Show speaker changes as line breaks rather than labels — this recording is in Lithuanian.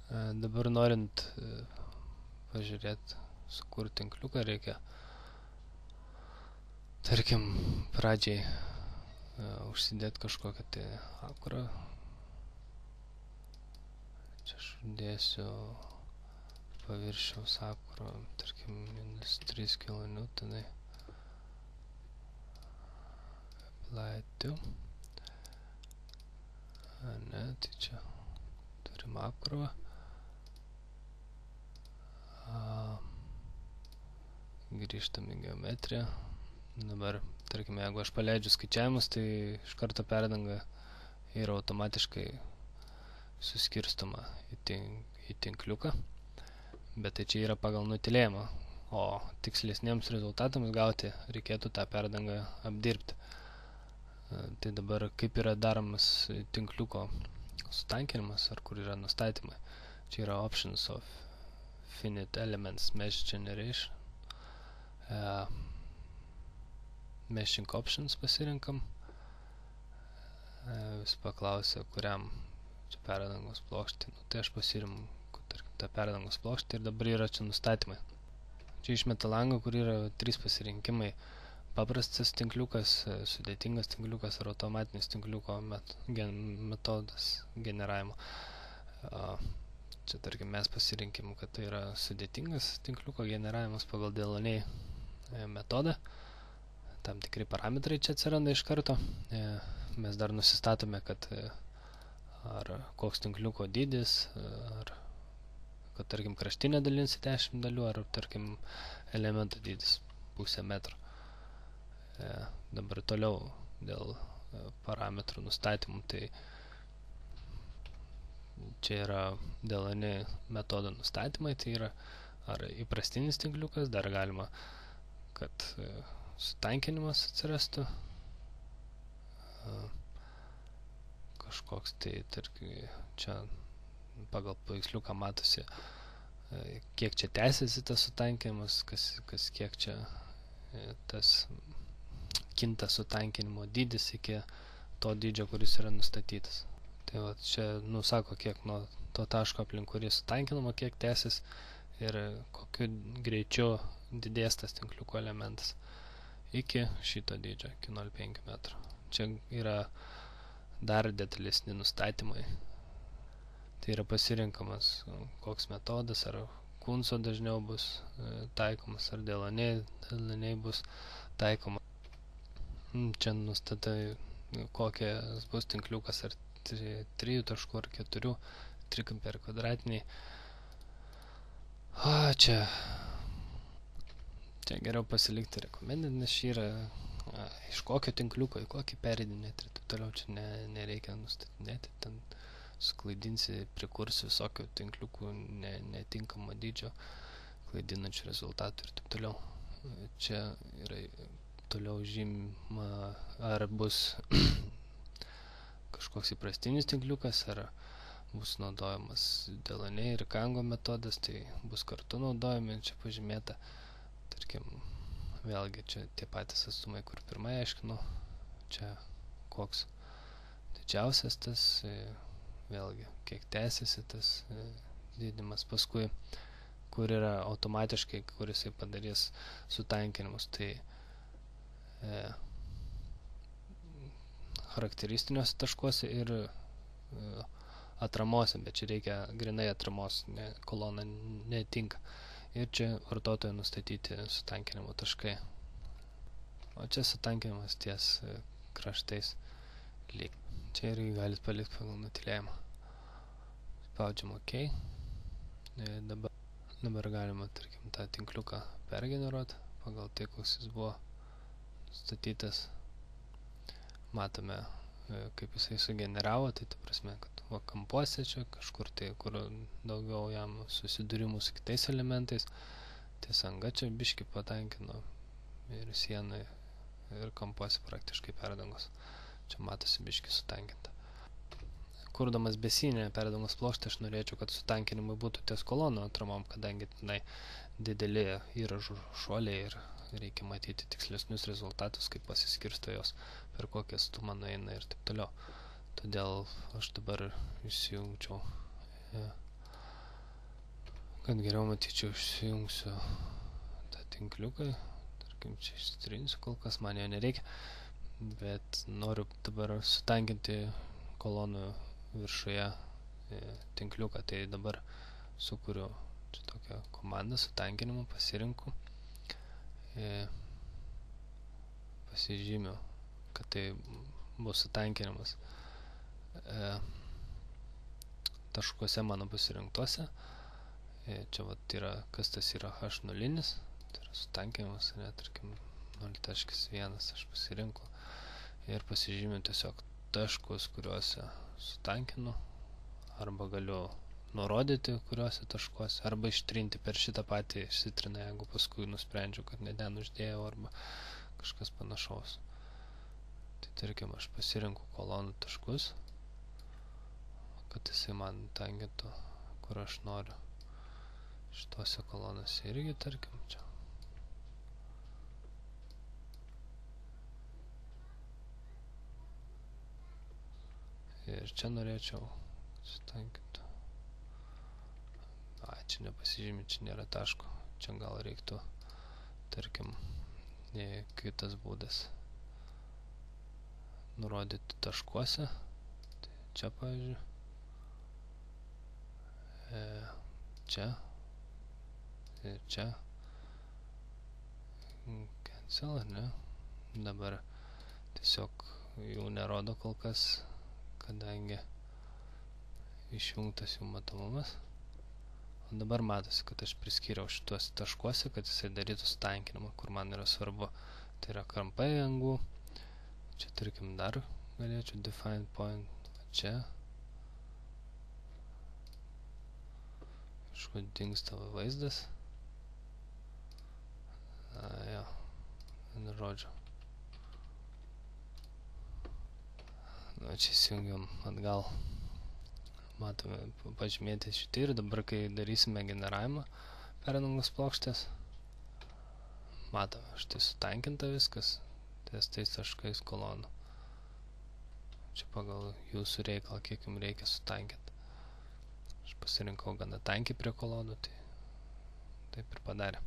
Dabar norint pažiūrėti, sukurti tinkliuką, reikia, tarkim, pradžiai užsidėti kažkokią tai akurą. Čia aš dėsiu paviršiaus akurą, tarkim, -3 kN. Apply to. Ne, tai čia turim apkrovą. Grįžtam į geometriją. Dabar, tarkime, jeigu aš paleidžiu skaičiavimus, tai iš karto perdanga yra automatiškai suskirstoma į tinkliuką, bet tai čia yra pagal nutylėjimą, o tikslesniems rezultatams gauti reikėtų tą perdangą apdirbti. Tai dabar kaip yra daromas tinkliuko sutankinimas, ar kur yra nustatymai. Čia yra Options of Finite Elements Mesh Generation. Meshing Options pasirinkam. Vis paklausia, kuriam čia perdangos plokštė. Tai aš pasirinkau, tarkim, tą perdangos plokštę ir dabar yra čia nustatymai. Čia išmeta langą, kur yra 3 pasirinkimai. Paprastas tinkliukas, sudėtingas tinkliukas ar automatinis tinkliuko metodas generavimo. Čia, tarkim, mes pasirinkim, kad tai yra sudėtingas tinkliuko generavimas pagal Delaunay metodą. Tam tikri parametrai čia atsiranda iš karto. Mes dar nusistatome, kad ar koks tinkliuko dydis, ar kad, tarkim, kraštinė dalinsi 10 dalių, ar, tarkim, elementų dydis 0,5 metro. Dabar toliau dėl parametrų nustatymų, tai čia yra Delaunay metodo nustatymai, tai yra ar įprastinis tinkliukas, dar galima, kad sutankinimas atsirastų, kažkoks tai, tarkim, čia pagal paveiksliuką matosi, kiek čia tęsiasi tas sutankinimas, kas kiek čia tas kinta sutankinimo dydis iki to dydžio, kuris yra nustatytas. Tai va, čia nusako, kiek nuo to taško aplink kurį sutankinama, kiek tęsis ir kokiu greičiu didės tas tinkliuko elementas iki šito dydžio, iki 0,5 metrų. Čia yra dar detalesni nustatymai. Tai yra pasirinkamas koks metodas, ar Kunco dažniau bus taikomas, ar Delaunay bus taikomas. Čia nustatai, kokias bus tinkliukas, ar 3 taškų, ar 4 trikampiai ar kvadratiniai. Čia geriau pasilikti recommended, nes šį yra iš kokio tinkliuko į kokį pereidinėti ir taip toliau. Čia nereikia nustatinėti, ten suklaidinsi, prikursi visokių tinkliukų netinkamo dydžio, klaidinančių rezultatų ir taip toliau. Čia yra toliau žymima, ar bus kažkoks įprastinis tinkliukas, ar bus naudojamas Delaunay ir Kango metodas, tai bus kartu naudojami, čia pažymėta. Tarkim, vėlgi čia tie patys atstumai, kur pirmai aiškinu, čia koks didžiausias tas, vėlgi, kiek tęsiasi tas didimas, paskui, kur yra automatiškai, kur jisai padarys sutankinimus, tai charakteristiniuose taškuose ir atramose, bet čia reikia grinai atramos, kolona netinka. Ir čia vartotojo nustatyti sutankinimo taškai. O čia sutankinimas ties kraštais lyg. Čia irgi galit palikti pagal nutylėjimą. Spaudžiam OK. Dabar galima, tarkim, tą tinkliuką pergeneruoti pagal tai, koks jis buvo statytas. Matome, kaip jisai sugeneravo, tai ta prasme, kad kampuose čia kažkur tai, kur daugiau jam susidūrimų su kitais elementais, ties anga čia biškį patankino ir sienai ir kampuose praktiškai perdangos. Čia matosi biškį sutankinta. Kurdamas besinę perdangos plokštę, aš norėčiau, kad sutankinimai būtų ties kolonų atramom, kadangi tenai dideli įražų šuoliai ir reikia matyti tikslesnius rezultatus, kaip pasiskirsto jos, per kokią atstumą nueina ir taip toliau. Todėl aš dabar įsijungčiau Kad geriau matyčiau, išsijungsiu tą tinkliuką. Tarkim, čia išsitrinsiu, kol kas man jo nereikia. Bet noriu dabar sutankinti kolonų viršuje tinkliuką. Tai dabar sukuriu čia tokią komandą sutankinimą, pasirinku. Pasižymiu, kad tai bus sutankinimas taškuose mano pasirinktuose. Čia vat yra, kas tas yra H0, tai yra sutankinimas, ne, tarkim 0.1 aš pasirinku ir pasižymiu tiesiog taškus, kuriuose sutankinu, arba galiu nurodyti, kuriuose taškuose, arba ištrinti per šitą patį išsitrina, jeigu paskui nusprendžiu, kad ne ten uždėjau, arba kažkas panašaus. Tai tarkim, aš pasirinku kolonų taškus, kad jisai man tankintų, kur aš noriu. Šitose kolonose irgi, tarkim, čia. Ir čia norėčiau sutankinti. Čia nepasižymi, čia nėra taško. Čia gal reiktų, tarkim, kitas būdas nurodyti taškuose. Tai čia, pavyzdžiui. Čia. Ir čia. Cancel, ar ne? Dabar tiesiog jau nerodo kol kas, kadangi išjungtas jų matomumas. O dabar matosi, kad aš priskyriau šituos taškuose, kad jisai darytų sutankinimą, kur man yra svarbu. Tai yra kampai angų. Čia, tarkim, dar galėčiau define point. Čia. Kažko dingsta vaizdas. Jo. Žodžiu. Čia įsijungiam atgal. Matome pažymėti šitai ir dabar, kai darysime generavimą perdangos plokštės, matome, štai sutankinta viskas ties tais taškais kolonų. Čia pagal jūsų reikalą, kiek jums reikia sutankinti. Aš pasirinkau gana tankiai prie kolonų, tai taip ir padarė.